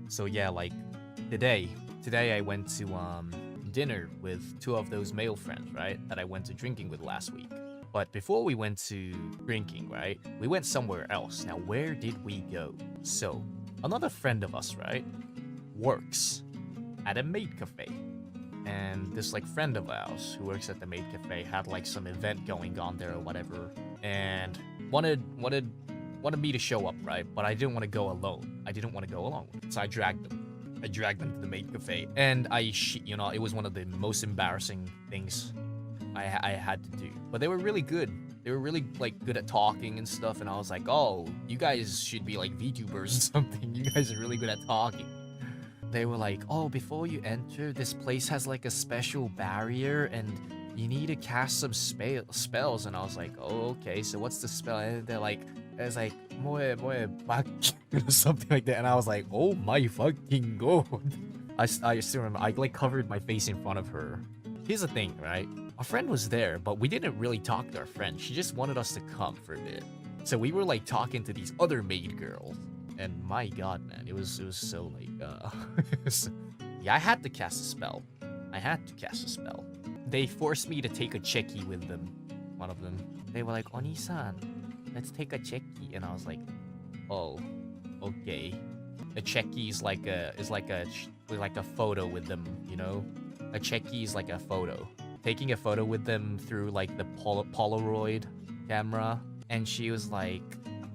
So yeah, like today I went to dinner with two of those male friends, right? That I went to drinking with last week. But before we went to drinking, right? We went somewhere else. Now, where did we go? So, another friend of us, right? Works at a maid cafe. And this like friend of ours who works at the maid cafe had like some event going on there or whatever, and wanted me to show up, right? But I didn't want to go alone. I didn't want to go alone, so I dragged them to the maid cafe, and you know, it was one of the most embarrassing things I had to do. But they were really good. They were really like good at talking and stuff, and I was like, oh, you guys should be like VTubers or something. You guys are really good at talking. They were like, oh, before you enter, this place has like a special barrier and you need to cast some spells. And I was like, oh, okay, so what's the spell? And they're like, it's like, moe bak or something like that. And I was like, oh my fucking god. I still remember, I like covered my face in front of her. Here's the thing, right? Our friend was there, but we didn't really talk to our friend. She just wanted us to come for a bit. So we were like talking to these other maid girls. And my god, man, it was so like, yeah, I had to cast a spell. They forced me to take a checky with them. One of them. They were like, Oni-san, let's take a checky. And I was like, oh, okay. A checky is like a photo with them, you know? A checky is like a photo. Taking a photo with them through like the Polaroid camera. And she was like,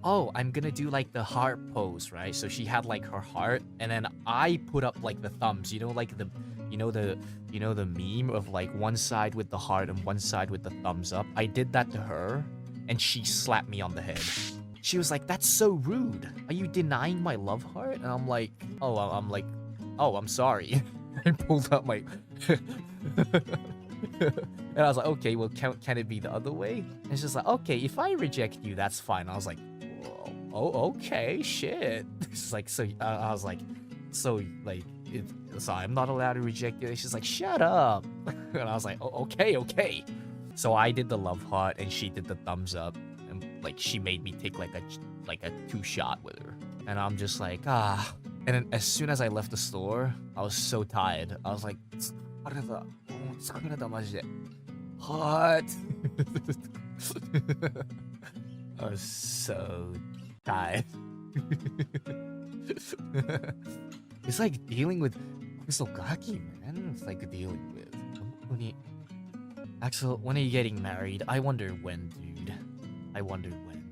oh, I'm gonna do like the heart pose, right? So she had like her heart, and then I put up like the thumbs, you know, like the meme of like one side with the heart and one side with the thumbs up. I did that to her, and she slapped me on the head. She was like, that's so rude. Are you denying my love heart? And I'm like, oh, I'm sorry. I pulled out my and I was like, okay, well, can it be the other way? And it's just like, okay, if I reject you, that's fine. I was like, oh, okay, shit. It's like, so I was like, so like, so I'm not allowed to reject you. And she's like, shut up. And I was like, oh, okay. So I did the love heart, and she did the thumbs up, and like she made me take like a 2-shot with her, and I'm just like, ah. And then as soon as I left the store, I was so tired. I was like, hot. I was so tired. It's like dealing with Kusogaki, man. It's like dealing with. Axel, when are you getting married? I wonder when, dude. I wonder when.